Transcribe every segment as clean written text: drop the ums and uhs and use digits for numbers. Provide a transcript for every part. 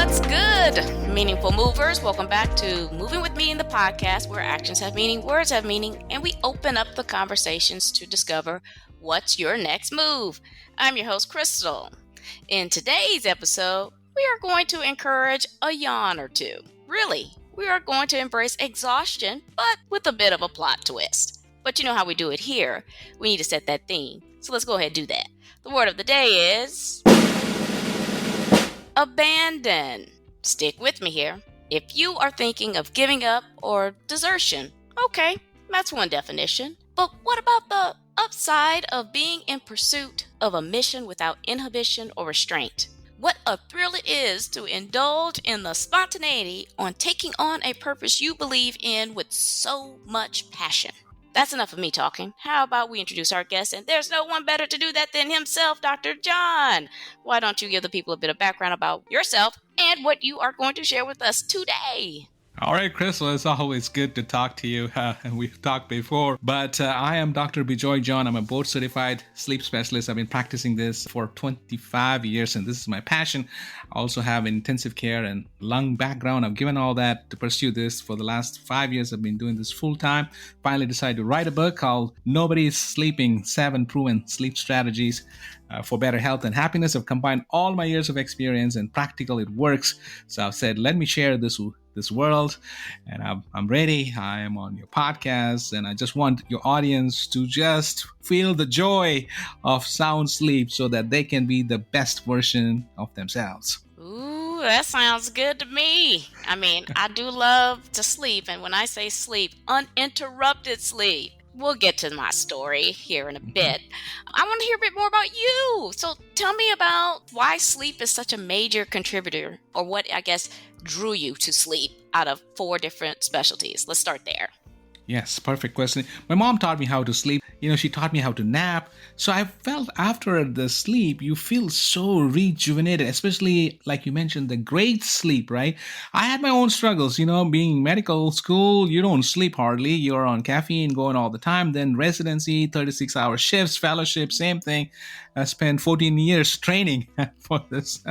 What's good, meaningful movers? Welcome back to Moving With Me in the podcast, where actions have meaning, words have meaning, and we open up the conversations to discover what's your next move. I'm your host, Krystal. In today's episode, we are going to encourage a yawn or two. Really, we are going to embrace exhaustion, but with a bit of a plot twist. But you know how we do it here. We need to set that theme. So let's go ahead and do that. The word of the day is abandon. Stick with me here. If you are thinking of giving up or desertion, okay, that's one definition. But what about the upside of being in pursuit of a mission without inhibition or restraint? What a thrill it is to indulge in the spontaneity on taking on a purpose you believe in with so much passion. That's enough of me talking. How about we introduce our guest? And there's no one better to do that than himself, Dr. John. Why don't you give the people a bit of background about yourself and what you are going to share with us today? All right, Krystal, it's always good to talk to you. We've talked before, but I am Dr. Bijoy John. I'm a board-certified sleep specialist. I've been practicing this for 25 years, and this is my passion. I also have intensive care and lung background. I've given all that to pursue this for the last 5 years. I've been doing this full-time. Finally decided to write a book called Nobody's Sleeping, 7 Proven Sleep Strategies for Better Health and Happiness. I've combined all my years of experience, and practical, it works. So I've said, let me share this world, and I'm ready. I am on your podcast, and I just want your audience to just feel the joy of sound sleep so that they can be the best version of themselves. Ooh, that sounds good to me. I mean, I do love to sleep, and when I say sleep, uninterrupted sleep. We'll get to my story here in a bit. I want to hear a bit more about you. So tell me about why sleep is such a major contributor, or what, I guess, drew you to sleep out of 4 different specialties. Let's start there. Yes, perfect question. My mom taught me how to sleep. She taught me how to nap. So I felt after the sleep, you feel so rejuvenated, especially like you mentioned, the great sleep, right? I had my own struggles, being in medical school, you don't sleep hardly. You're on caffeine going all the time. Then residency, 36-hour shifts, fellowship, same thing. I spent 14 years training for this.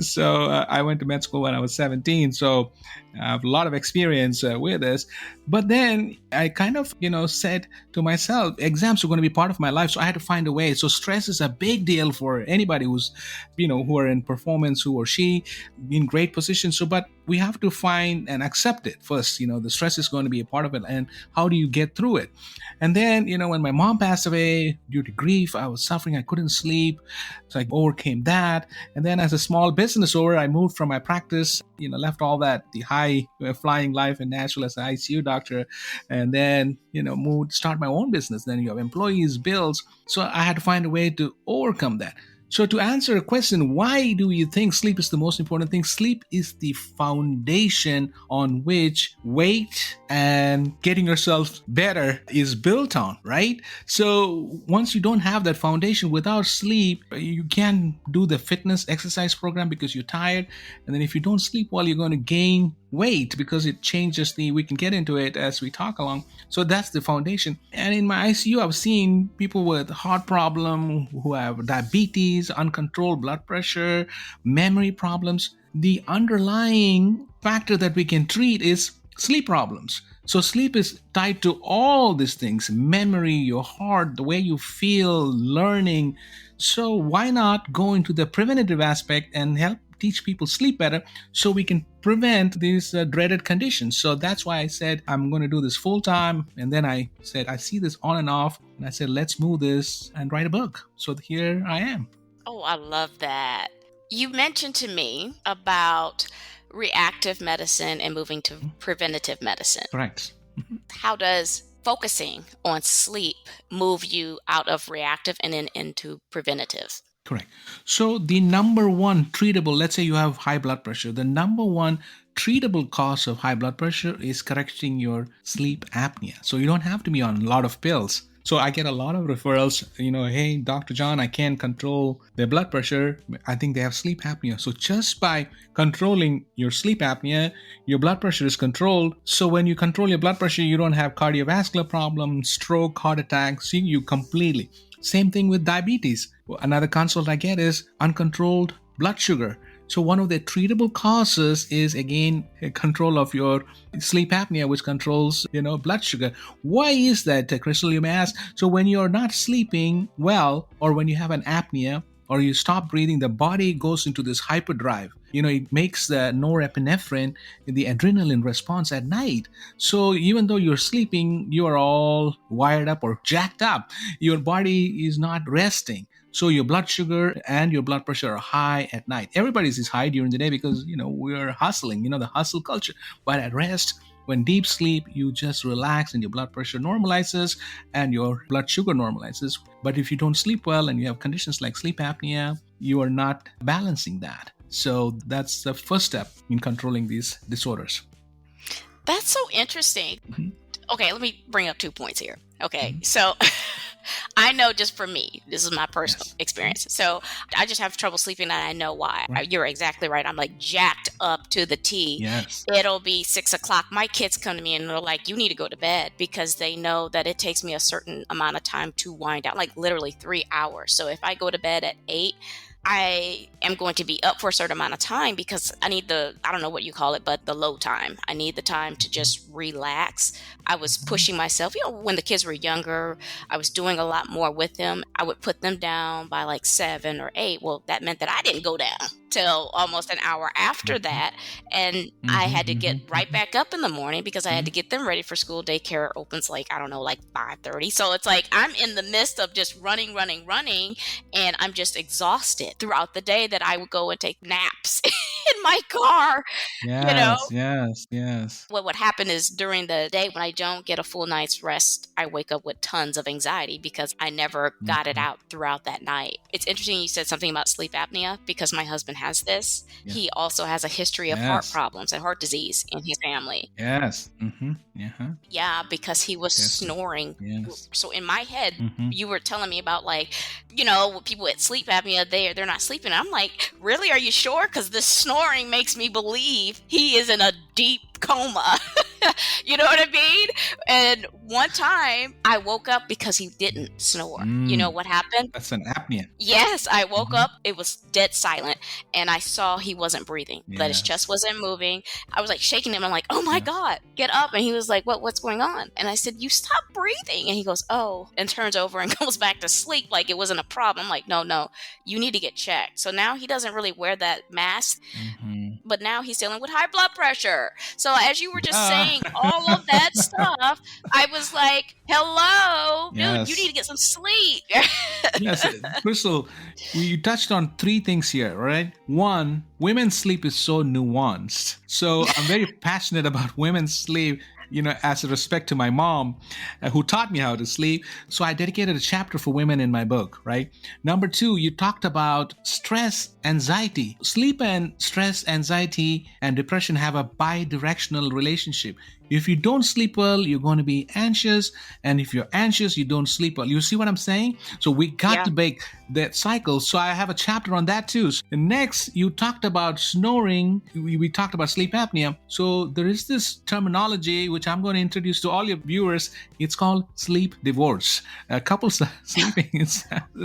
So I went to med school when I was 17. So I have a lot of experience with this. But then I kind of, said to myself, exams are going to be part of my life. So I had to find a way. So stress is a big deal for anybody who's, who are in performance, who or she in great positions. So, but we have to find and accept it first. The stress is going to be a part of it. And how do you get through it? And then, when my mom passed away due to grief, I was suffering. I couldn't sleep. So I overcame that. And then as a small business owner, I moved from my practice, left all that, the high flying life in Nashville as an ICU doctor, and then, start my own business. Then you have employees, bills. So I had to find a way to overcome that. So to answer a question, why do you think sleep is the most important thing? Sleep is the foundation on which weight and getting yourself better is built on, right? So once you don't have that foundation, without sleep, you can't do the fitness exercise program because you're tired. And then if you don't sleep well, you're going to gain weight because it changes we can get into it as we talk along. So that's the foundation. And in my ICU, I've seen people with heart problem, who have diabetes, uncontrolled blood pressure, memory problems. The underlying factor that we can treat is sleep problems. So sleep is tied to all these things: memory, your heart, the way you feel, learning. So why not go into the preventative aspect and help teach people sleep better so we can prevent these dreaded conditions? So that's why I said I'm going to do this full time. And then I said, I see this on and off. And I said, let's move this and write a book. So here I am. Oh, I love that. You mentioned to me about reactive medicine and moving to preventative medicine. Right. How does focusing on sleep move you out of reactive and then into preventative? Correct. So the number one treatable, let's say you have high blood pressure, the number one treatable cause of high blood pressure is correcting your sleep apnea. So you don't have to be on a lot of pills. So I get a lot of referrals, hey, Dr. John, I can't control their blood pressure. I think they have sleep apnea. So just by controlling your sleep apnea, your blood pressure is controlled. So when you control your blood pressure, you don't have cardiovascular problems, stroke, heart attack, see you completely. Same thing with diabetes. Another consult I get is uncontrolled blood sugar. So one of the treatable causes is again a control of your sleep apnea, which controls, blood sugar. Why is that, Crystal, you may ask? So when you're not sleeping well, or when you have an apnea, or you stop breathing, the body goes into this hyperdrive. It makes the norepinephrine, the adrenaline response at night. So even though you're sleeping, you are all wired up or jacked up. Your body is not resting. So your blood sugar and your blood pressure are high at night. Everybody's is high during the day because, we're hustling, the hustle culture. But at rest, when deep sleep, you just relax and your blood pressure normalizes and your blood sugar normalizes. But if you don't sleep well and you have conditions like sleep apnea, you are not balancing that. So that's the first step in controlling these disorders. That's so interesting. Mhm. Okay, let me bring up 2 points here. Okay, Mhm. so I know just for me, this is my personal Yes. experience. So I just have trouble sleeping, and I know why. Right. You're exactly right. I'm like jacked up to the T. Yes. It'll be 6 o'clock. My kids come to me and they're like, "You need to go to bed," because they know that it takes me a certain amount of time to wind down, like literally 3 hours. So if I go to bed at 8, I am going to be up for a certain amount of time because I need I don't know what you call it, but the low time. I need the time to just relax. I was pushing myself, when the kids were younger, I was doing a lot more with them. I would put them down by like 7 or 8. Well, that meant that I didn't go down till almost an hour after that. And I had to get right back up in the morning because I had to get them ready for school. Daycare opens like 5:30. So it's like I'm in the midst of just running, and I'm just exhausted throughout the day that I would go and take naps in my car. Yes. What would happen is during the day when I don't get a full night's rest, I wake up with tons of anxiety because I never got it out throughout that night. It's interesting you said something about sleep apnea because my husband has this. Yeah. He also has a history of heart problems and heart disease in his family. Yes. Mm-hmm. Yeah. Yeah, because he was Yes. snoring. Yes. So in my head, Mhm. you were telling me about people with sleep apnea, they're not sleeping. I'm like, really? Are you sure? Because this snoring makes me believe he is in a deep coma. You know what I mean? And one time I woke up because he didn't snore. You know what happened? That's an apnea. Yes, I woke Mhm. up. It was dead silent, and I saw he wasn't breathing. That his Yes. chest wasn't moving. I was like shaking him. I'm like, "Oh my Yeah. God, get up!" And he was like, "What's going on?" And I said, "You stopped breathing." And he goes, "Oh," and turns over and goes back to sleep like it wasn't a problem. I'm like, "No, you need to get checked." So now he doesn't really wear that mask, Mhm. but now he's dealing with high blood pressure. So as you were just Ah. saying all of that stuff, I was like, "Hello, dude, you Yes. need to get some sleep." Yes, Crystal, you touched on 3 things here, right? One, women's sleep is so nuanced. So I'm very passionate about women's sleep, as a respect to my mom, who taught me how to sleep. So I dedicated a chapter for women in my book, right? Number 2, you talked about stress, anxiety. Sleep and stress, anxiety, and depression have a bi-directional relationship. If you don't sleep well, you're going to be anxious. And if you're anxious, you don't sleep well. You see what I'm saying? So we got Yeah. to break that cycle. So I have a chapter on that too. And next, you talked about snoring. We talked about sleep apnea. So there is this terminology which I'm going to introduce to all your viewers. It's called sleep divorce. Couples sleeping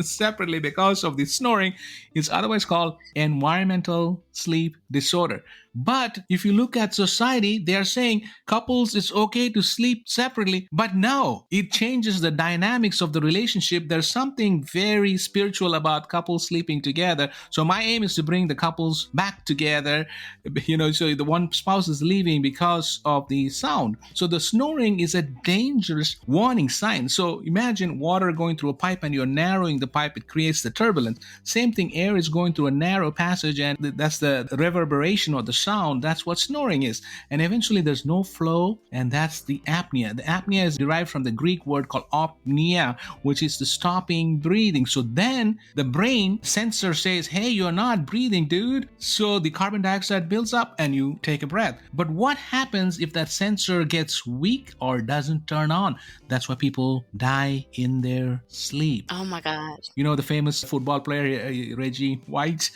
separately because of the snoring. It's otherwise called environmental sleep disorder. But if you look at society, they are saying couples, it's okay to sleep separately. But no, it changes the dynamics of the relationship. There's something very spiritual about couples sleeping together. So my aim is to bring the couples back together, so the one spouse is leaving because of the sound. So the snoring is a dangerous warning sign. So imagine water going through a pipe and you're narrowing the pipe, it creates the turbulence. Same thing, air is going through a narrow passage and that's the reverberation or the sound. That's what snoring is. And eventually there's no flow, and that's the apnea. The apnea is derived from the Greek word called apnea, which is the stopping breathing. So then the brain sensor says, hey, you're not breathing, dude. So the carbon dioxide builds up and you take a breath. But what happens if that sensor gets weak or doesn't turn on? That's why people die in their sleep. Oh my God. You know the famous football player, Reggie White,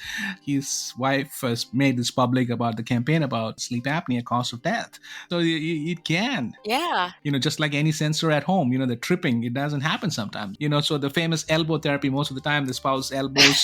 his wife first made this public about the campaign about sleep apnea cause of death. So it can, Yeah. just like any sensor at home, the tripping, it doesn't happen sometimes. So the famous elbow therapy, most of the time the spouse elbows.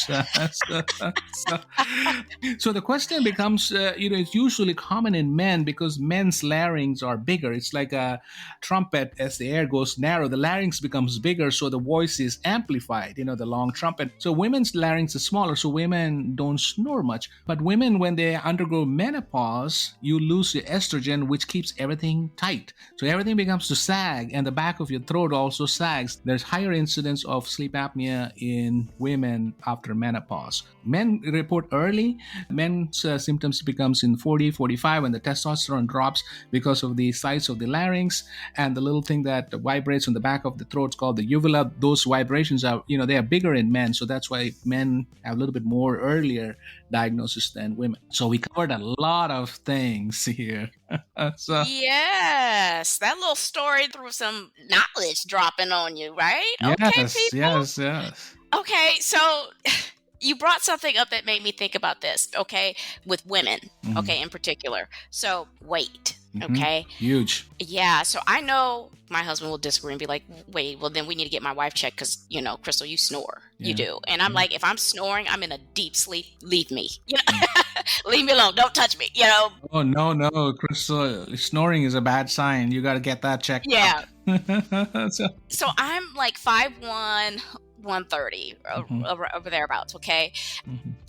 So the question becomes, it's usually common in men because men's larynx are bigger. It's like a trumpet. As the air goes narrow, the larynx becomes bigger, so the voice is amplified, the long trumpet. So women's larynx is smaller, so women don't snore much. But women, when they undergo menopause, you lose your estrogen, which keeps everything tight. So everything becomes to sag, and the back of your throat also sags. There's higher incidence of sleep apnea in women after menopause. Men report early. Men's symptoms becomes in 40, 45 when the testosterone drops because of the size of the larynx and the little thing that vibrates on the back of the throat is called the uvula. Those vibrations are, they are bigger in men. So that's why men have a little bit more earlier diagnosis than women. So we covered a lot of things here. Yes, that little story threw some knowledge dropping on you, right? Okay, Yes, people. yes. Okay, so you brought something up that made me think about this, okay, with women, okay, in particular. So weight, okay? Huge. Yeah, so I know my husband will disagree and be like, wait, well, then we need to get my wife checked because, Krystal, you snore. Yeah. You do. And I'm like, if I'm snoring, I'm in a deep sleep. Leave me. Leave me alone. Don't touch me, Oh, no, Krystal, snoring is a bad sign. You got to get that checked Yeah. out. So I'm like 5'1", 130, over thereabouts, okay?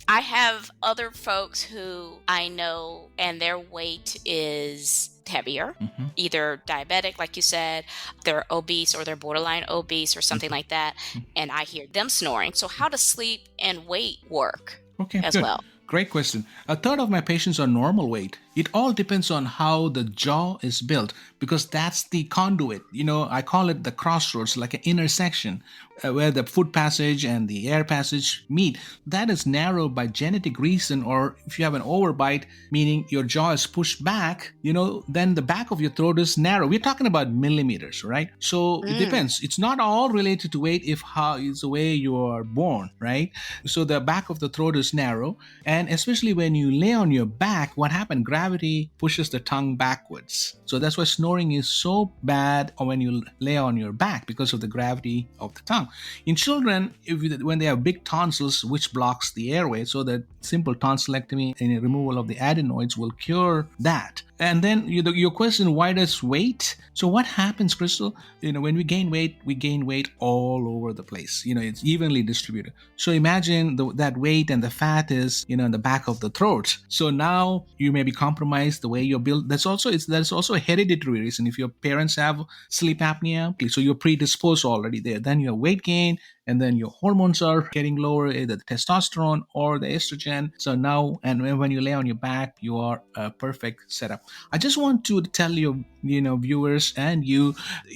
I have other folks who I know and their weight is heavier, either diabetic, like you said, they're obese or they're borderline obese or something like that, and I hear them snoring. So how does sleep and weight work as good. well? Great question. A third of my patients are normal weight. It all depends on how the jaw is built because that's the conduit. I call it the crossroads, like an intersection where the food passage and the air passage meet. That is narrowed by genetic reason, or if you have an overbite, meaning your jaw is pushed back, then the back of your throat is narrow. We're talking about millimeters, right? So it depends. It's not all related to weight if how is the way you are born, right? So the back of the throat is narrow, and especially when you lay on your back, what happens? Gravity pushes the tongue backwards. So that's why snoring is so bad when you lay on your back because of the gravity of the tongue. In children, when they have big tonsils, which blocks the airway, so that simple tonsillectomy and removal of the adenoids will cure that. And then your question, why does weight? So what happens, Krystal? When we gain weight all over the place. It's evenly distributed. So imagine that weight and the fat is, in the back of the throat. So now you may be compromised the way you're built. That's also a hereditary reason. If your parents have sleep apnea, so you're predisposed already there. Then your weight gain, and then your hormones are getting lower, either the testosterone or the estrogen. So now, and when you lay on your back, you are a perfect setup. I just want to tell you, viewers and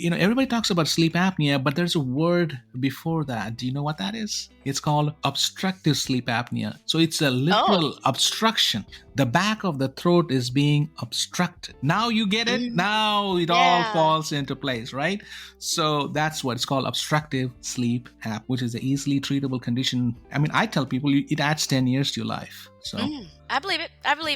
everybody talks about sleep apnea, but there's a word before that. Do you know what that is? It's called obstructive sleep apnea. So it's a literal obstruction. The back of the throat is being obstructed. Now you get it? Now it all falls into place, right? So that's what it's called, obstructive sleep apnea, which is an easily treatable condition. I mean, I tell people it adds 10 years to your life. So I believe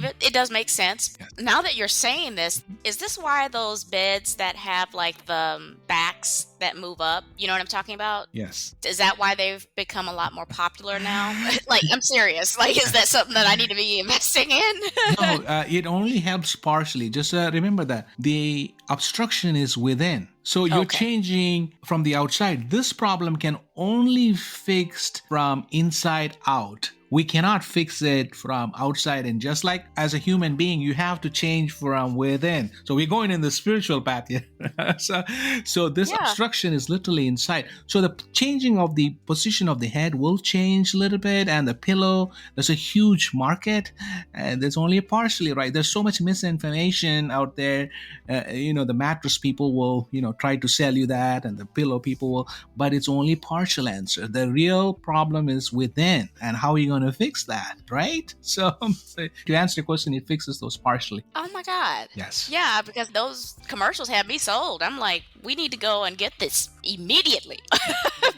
it. It does make sense. Yes. Now that you're saying this, is this why those beds that have like the backs that move up, you know what I'm talking about? Yes. Is that why they've become a lot more popular now? Like, I'm serious. Like, is that something that I need to be investing in? No, it only helps partially. Just remember that the obstruction is within. So you're changing from the outside. This problem can only be fixed from inside out. We cannot fix it from outside. And just like as a human being, you have to change from within. So we're going in the spiritual path here. So this obstruction is literally inside. So the changing of the position of the head will change a little bit. And the pillow, there's a huge market. And there's only partially right. There's so much misinformation out there. The mattress people will, try to sell you that, and the pillow people will, but it's only partial answer. The real problem is within, and how are you going to fix that, right? So to answer your question, it fixes those partially. Oh my God. Yes. Yeah, because those commercials have me sold. I'm like, we need to go and get this immediately.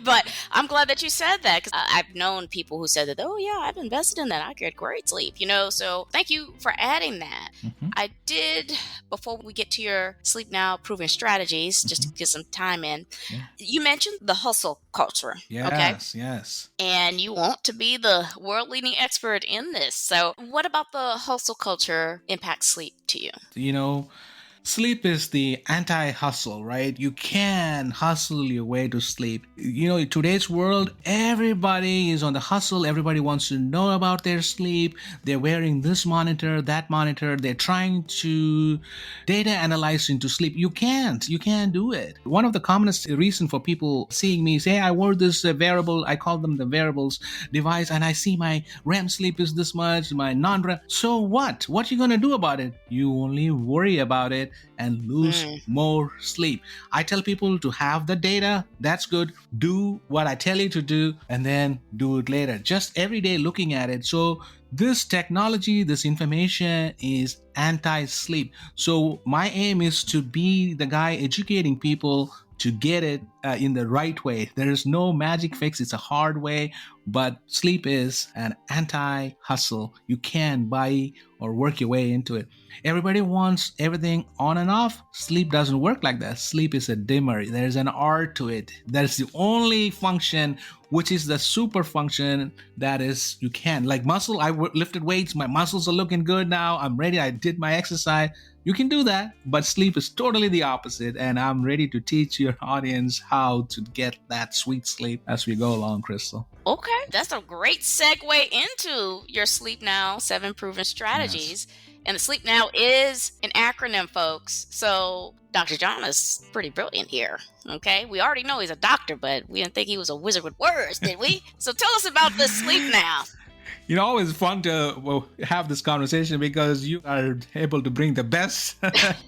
But I'm glad that you said that, because I've known people who said that, oh, yeah, I've invested in that. I get great sleep, So thank you for adding that. Mhm. I did, before we get to your Sleep Now proven strategies, just to get some time in, Yeah. you mentioned the hustle culture. Okay. Yes, yes. And you want to be the world leading expert in this. So, what about the hustle culture impacts sleep to you? You know, sleep is the anti hustle, right? You can hustle your way to sleep. In today's world, everybody is on the hustle. Everybody wants to know about their sleep. They're wearing this monitor, that monitor. They're trying to data analyze into sleep. You can't do it. One of the commonest reason for people seeing me say, hey, I wore this wearable, I call them the wearables device, and I see my REM sleep is this much, my non-REM. So what? What you gonna do about it? You only worry about it and lose more sleep. I tell people to have the data. That's good. Do what I tell you to do and then do it later. Just every day looking at it. So this technology, this information is anti-sleep. So my aim is to be the guy educating people to get it in the right way. There is no magic fix. It's a hard way, but sleep is an anti-hustle. You can buy or work your way into it. Everybody wants everything on and off. Sleep doesn't work like that. Sleep is a dimmer. There's an art to it. That's the only function, which is the super function, that is you can. Like muscle, lifted weights. My muscles are looking good now. I'm ready. I did my exercise. You can do that, but sleep is totally the opposite. And I'm ready to teach your audience how to get that sweet sleep as we go along, Krystal. Okay, that's a great segue into your Sleep Now 7 proven strategies. Yes. And the Sleep Now is an acronym, folks. So Dr. John is pretty brilliant here. Okay, we already know he's a doctor, but we didn't think he was a wizard with words, did we? So tell us about the Sleep Now. Always fun to have this conversation because you are able to bring the best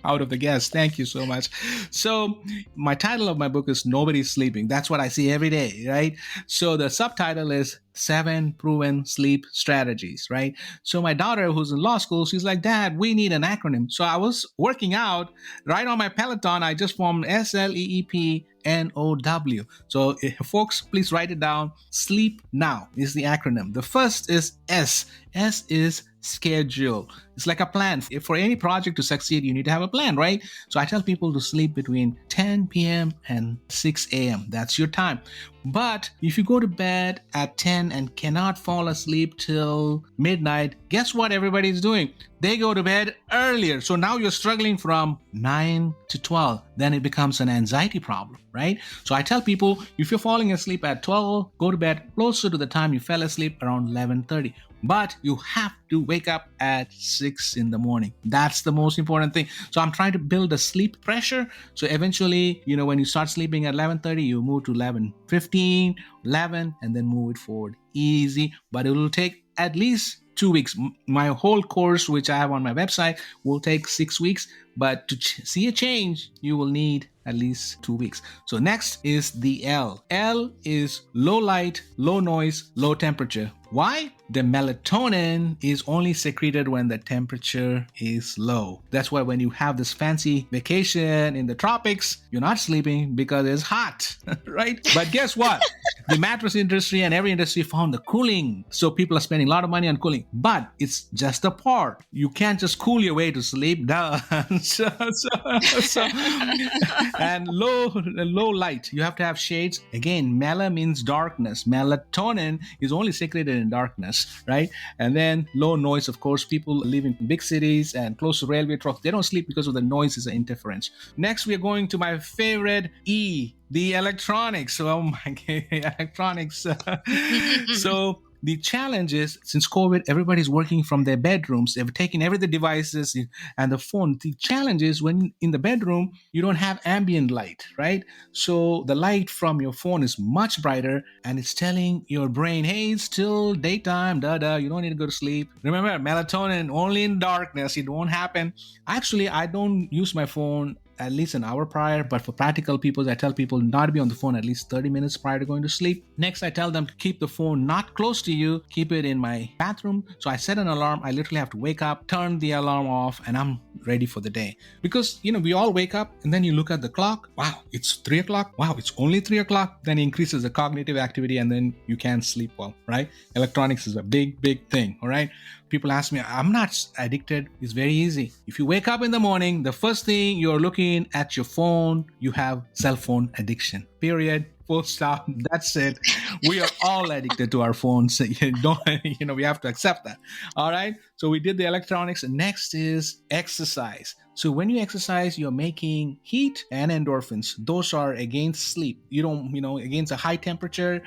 out of the guests. Thank you so much. So my title of my book is Nobody's Sleeping. That's what I see every day, right? So the subtitle is 7 Proven Sleep Strategies, right? So my daughter, who's in law school, she's like, Dad, we need an acronym. So I was working out right on my Peloton. I just formed S.L.E.E.P. N.O.W. So folks, please write it down. Sleep Now is the acronym. The first is S. S is schedule. It's like a plan. If for any project to succeed, you need to have a plan, right? So I tell people to sleep between 10 p.m. and 6 a.m. That's your time. But if you go to bed at 10 and cannot fall asleep till midnight, guess what everybody's doing? They go to bed earlier. So now you're struggling from 9 to 12. Then it becomes an anxiety problem, right? So I tell people, if you're falling asleep at 12, go to bed closer to the time you fell asleep, around 11:30. But you have to wake up at 6 in the morning. That's the most important thing. So I'm trying to build a sleep pressure. So eventually, when you start sleeping at 11:30, you move to 11:15, 11, and then move it forward. Easy, but it will take at least 2 weeks. My whole course, which I have on my website, will take 6 weeks. But to see a change, you will need at least 2 weeks. So next is the L. L is low light, low noise, low temperature. Why? The melatonin is only secreted when the temperature is low. That's why when you have this fancy vacation in the tropics, you're not sleeping because it's hot, right? But guess what? The mattress industry and every industry found the cooling. So people are spending a lot of money on cooling, but it's just a part. You can't just cool your way to sleep. Duh. And low light. You have to have shades. Again, mela means darkness. Melatonin is only secreted in darkness, right? And then low noise, of course, people live in big cities and close to railway tracks. They don't sleep because of the noises and interference. Next, we're going to my favorite E, the electronics. Oh my God, electronics. So the challenge is, since COVID, everybody's working from their bedrooms. They've taken every the devices and the phone. The challenge is when in the bedroom, you don't have ambient light, right? So the light from your phone is much brighter and it's telling your brain, hey, it's still daytime, you don't need to go to sleep. Remember, melatonin only in darkness. It won't happen. Actually, I don't use my phone at least an hour prior, but for practical people, I tell people not to be on the phone at least 30 minutes prior to going to sleep. Next, I tell them to keep the phone not close to you, keep it in my bathroom. So I set an alarm. I literally have to wake up, turn the alarm off, and I'm ready for the day. Because, we all wake up and then you look at the clock. Wow, it's 3 o'clock. Wow, it's only 3 o'clock. Then it increases the cognitive activity and then you can't sleep well, right? Electronics is a big, big thing, all right? People ask me, I'm not addicted. It's very easy. If you wake up in the morning, the first thing you're looking at your phone, you have cell phone addiction. Period. Full stop. That's it. We are all addicted to our phones. We have to accept that. All right. So we did the electronics. Next is exercise. So when you exercise, you're making heat and endorphins. Those are against sleep. You don't, against a high temperature,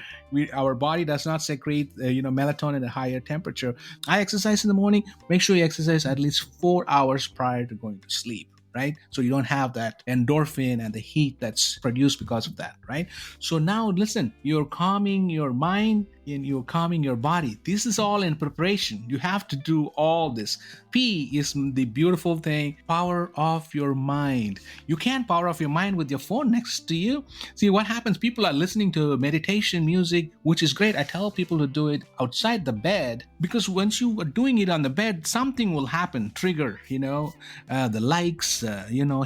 our body does not secrete, melatonin at a higher temperature. I exercise in the morning. Make sure you exercise at least 4 hours prior to going to sleep. Right? So you don't have that endorphin and the heat that's produced because of that, right? So now listen, you're calming your mind and you're calming your body. This is all in preparation. You have to do all this. P is the beautiful thing, power off your mind. You can't power off your mind with your phone next to you. See what happens, people are listening to meditation music, which is great. I tell people to do it outside the bed, because once you are doing it on the bed, something will happen, trigger, the likes,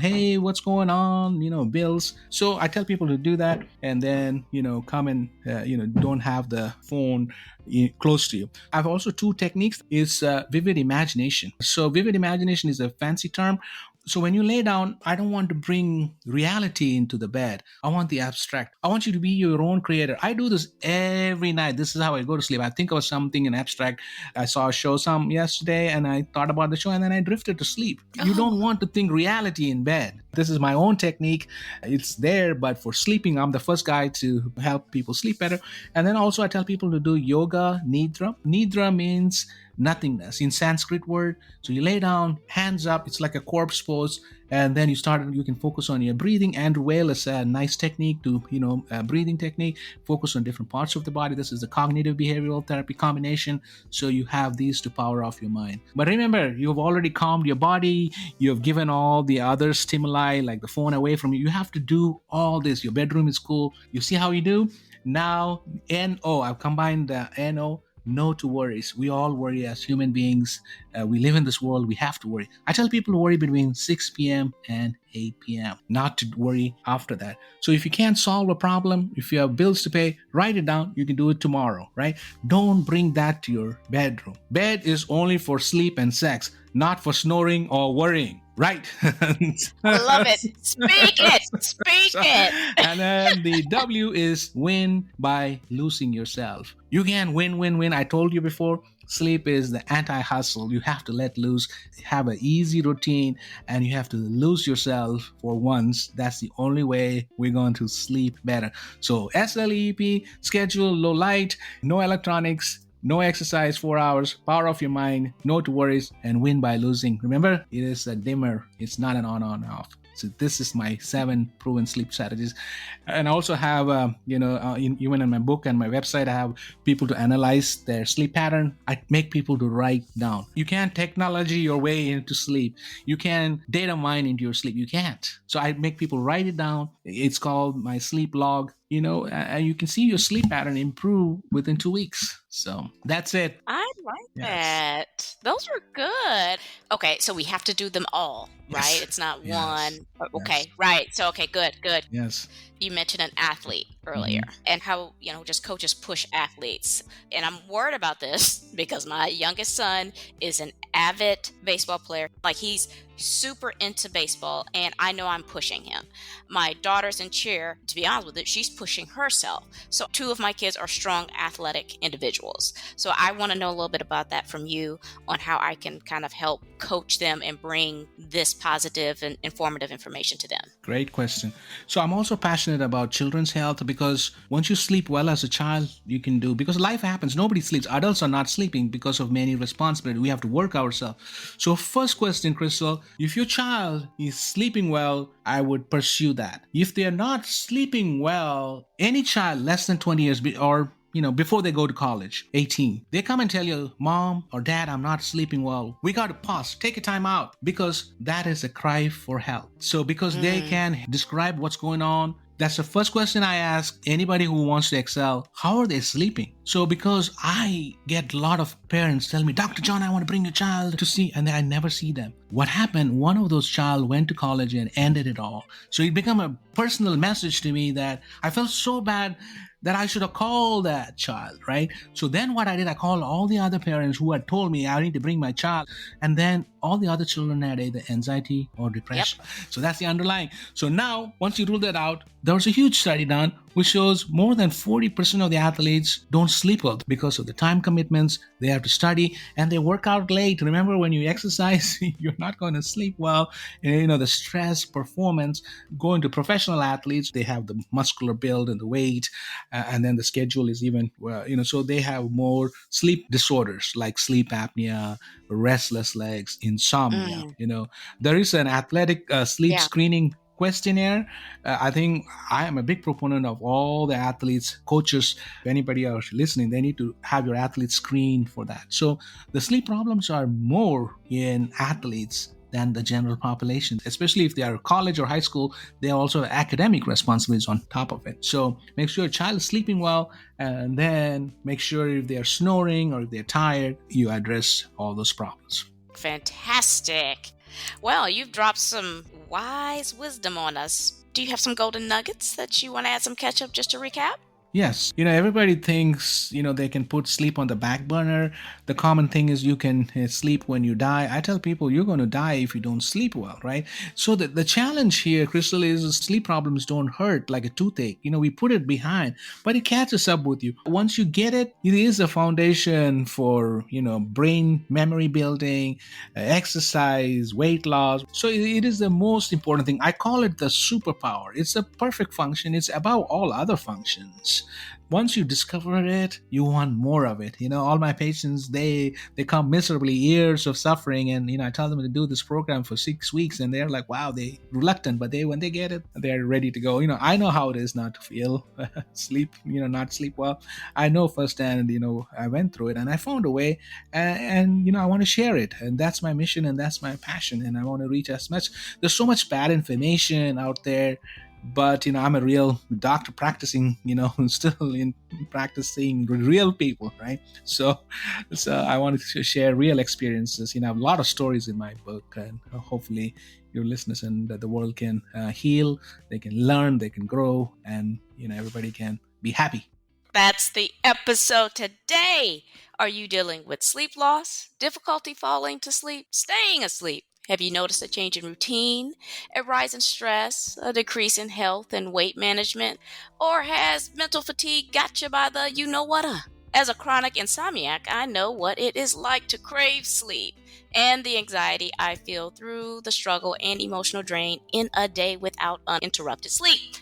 hey, what's going on, bills. So I tell people to do that and then, come and, don't have the phone close to you. I have also 2 techniques. Is vivid imagination. So vivid imagination is a fancy term. So when you lay down, I don't want to bring reality into the bed. I want the abstract. I want you to be your own creator. I do this every night. This is how I go to sleep. I think of something in abstract. I saw a show yesterday and I thought about the show and then I drifted to sleep. You don't want to think reality in bed. This is my own technique. It's there, but for sleeping, I'm the first guy to help people sleep better. And then also I tell people to do yoga nidra. Nidra means nothingness in Sanskrit word. So you lay down, hands up, it's like a corpse pose, and then you can focus on your breathing. Andrew Weil is a nice technique to, breathing technique, focus on different parts of the body. This is the cognitive behavioral therapy combination. So you have these to power off your mind. But remember, you've already calmed your body. You've given all the other stimuli like the phone away from you. You have to do all this. Your bedroom is cool. You see how you do? Now, N.O. I've combined the N.O. No to worries. We all worry as human beings. We live in this world. We have to worry. I tell people to worry between 6 p.m. and 8 p.m. Not to worry after that. So if you can't solve a problem, if you have bills to pay, write it down. You can do it tomorrow, right? Don't bring that to your bedroom. Bed is only for sleep and sex, not for snoring or worrying. Right. I love it. Speak it. And then the W is win by losing yourself. You can win. I told you before, sleep is the anti-hustle. You have to let loose, have an easy routine, and you have to lose yourself for once. That's the only way we're going to sleep better. So S.L.E.E.P, schedule, low light, no electronics, no exercise, 4 hours, power off your mind, no to worries, and win by losing. Remember, it is a dimmer. It's not an on-off. So this is my 7 proven sleep strategies. And I also have, even in my book and my website, I have people to analyze their sleep pattern. I make people to write down. You can't technology your way into sleep. You can data mine into your sleep. You can't. So I make people write it down. It's called my sleep log. And you can see your sleep pattern improve within 2 weeks. So that's it. I like that. Those were good. Okay, so we have to do them all, right? Yes. It's not Yes. one. Okay, Yes. right. So, okay, good. Yes. You mentioned an athlete earlier and how, just coaches push athletes. And I'm worried about this because my youngest son is an avid baseball player. Like, he's super into baseball and I know I'm pushing him. My daughter's in cheer. To be honest with it, she's pushing herself. So 2 of my kids are strong athletic individuals. So I want to know a little bit about that from you on how I can kind of help coach them and bring this positive and informative information to them. Great question. So I'm also passionate about children's health because once you sleep well as a child, you can do, because life happens. Nobody sleeps. Adults are not sleeping because of many responsibilities. We have to work ourselves. So first question, Krystal, if your child is sleeping well, I would pursue that. If they are not sleeping well, any child less than 20 years or before they go to college, 18, they come and tell you, Mom or Dad, I'm not sleeping well. We got to pause, take a time out, because that is a cry for help. So because they can describe what's going on, That's the first question I ask anybody who wants to excel. How are they sleeping? So because I get a lot of parents tell me, Dr. John, I want to bring your child to see, and I never see them. What happened? One of those child went to college and ended it all. So it became a personal message to me that I felt so bad that I should have called that child, right? So then what I did, I called all the other parents who had told me I need to bring my child. And then all the other children had either anxiety or depression. Yep. So that's the underlying. So now, once you rule that out, there was a huge study done which shows more than 40% of the athletes don't sleep well because of the time commitments. They have to study and they work out late. Remember, when you exercise, you're not going to sleep well. You know, the stress, performance. Going to professional athletes, they have the muscular build and the weight, and then the schedule is even, so they have more sleep disorders like sleep apnea, restless legs, insomnia. There is an athletic sleep screening questionnaire. I think I am a big proponent of all the athletes, coaches. If anybody else listening, they need to have your athletes screened for that. So the sleep problems are more in athletes than the general population, especially if they are college or high school. They also have academic responsibilities on top of it. So make sure your child is sleeping well, and then make sure if they are snoring or if they're tired, you address all those problems. Fantastic. Well, you've dropped some wise wisdom on us. Do you have some golden nuggets that you want to add some ketchup just to recap? Yes. Everybody thinks, they can put sleep on the back burner. The common thing is you can sleep when you die. I tell people you're going to die if you don't sleep well, right? So the challenge here, Krystal, is sleep problems don't hurt like a toothache. We put it behind, but it catches up with you. Once you get it, it is a foundation for, brain memory building, exercise, weight loss. So it is the most important thing. I call it the superpower. It's a perfect function. It's above all other functions. Once you discover it, you want more of it. All my patients, they come miserably, years of suffering, and I tell them to do this program for 6 weeks, and they're like, wow, they reluctant, but when they get it, they're ready to go. I know how it is not to feel sleep, not sleep well. I know firsthand. I went through it and I found a way, and I want to share it, and that's my mission and that's my passion, and I want to reach as much. There's so much bad information out there. But I'm a real doctor practicing, still in practicing real people, right? So I wanted to share real experiences. I have a lot of stories in my book, and hopefully your listeners and the world can heal, they can learn, they can grow, and everybody can be happy. That's the episode today. Are you dealing with sleep loss, difficulty falling to sleep, staying asleep? Have you noticed a change in routine, a rise in stress, a decrease in health and weight management, or has mental fatigue got you by the you-know-what? As a chronic insomniac, I know what it is like to crave sleep and the anxiety I feel through the struggle and emotional drain in a day without uninterrupted sleep.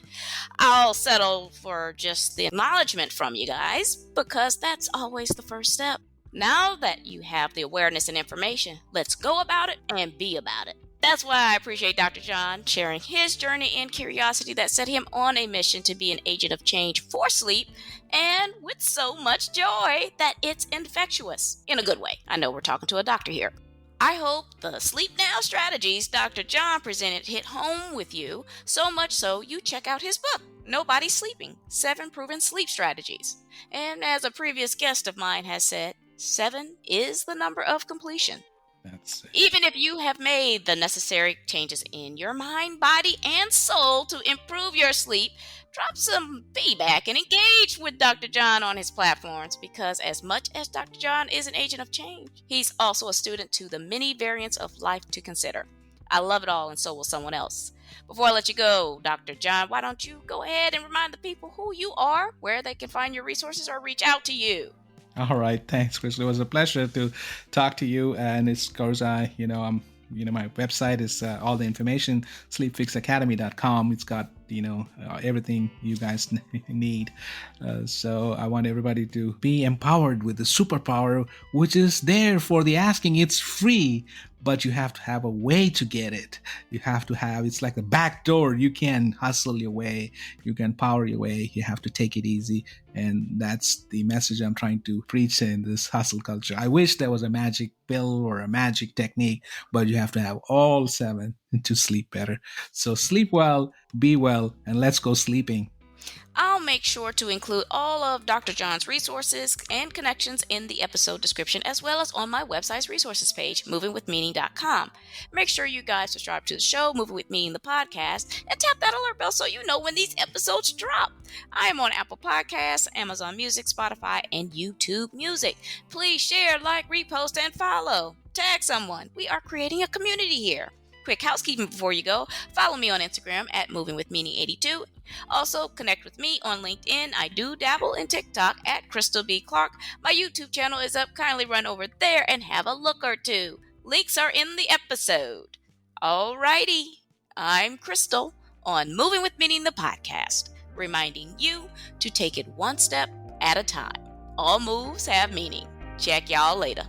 I'll settle for just the acknowledgement from you guys because that's always the first step. Now that you have the awareness and information, let's go about it and be about it. That's why I appreciate Dr. John sharing his journey and curiosity that set him on a mission to be an agent of change for sleep, and with so much joy that it's infectious. In a good way. I know we're talking to a doctor here. I hope the Sleep Now strategies Dr. John presented hit home with you, so much so you check out his book, Nobody's Sleeping, 7 Proven Sleep Strategies. And as a previous guest of mine has said, 7 is the number of completion. That's it. Even if you have made the necessary changes in your mind, body, and soul to improve your sleep, drop some feedback and engage with Dr. John on his platforms, because as much as Dr. John is an agent of change, he's also a student to the many variants of life to consider. I love it all, and so will someone else. Before I let you go, Dr. John, why don't you go ahead and remind the people who you are, where they can find your resources or reach out to you. All right. Thanks, Krystal. It was a pleasure to talk to you. And it's, of course, my website is all the information, sleepfixacademy.com. It's got, everything you guys need. So I want everybody to be empowered with the superpower, which is there for the asking. It's free. but you have to have a way to get it. You have to have, it's like a back door. You can hustle your way, you can power your way, you have to take it easy. And that's the message I'm trying to preach in this hustle culture. I wish there was a magic pill or a magic technique, but you have to have all seven to sleep better. So sleep well, be well, and let's go sleeping. I'll make sure to include all of Dr. John's resources and connections in the episode description, as well as on my website's resources page, movingwithmeaning.com. Make sure you guys subscribe to the show, Moving With Meaning, the podcast, and tap that alert bell so you know when these episodes drop. I am on Apple Podcasts, Amazon Music, Spotify, and YouTube Music. Please share, like, repost, and follow. Tag someone. We are creating a community here. Quick housekeeping before you go. Follow me on Instagram at movingwithmeaning82. Also, connect with me on LinkedIn. I do dabble in TikTok at Krystal B. Clark. My YouTube channel is up. Kindly run over there and have a look or two. Links are in the episode. Alrighty. I'm Krystal on Moving with Meaning, the podcast, reminding you to take it one step at a time. All moves have meaning. Check y'all later.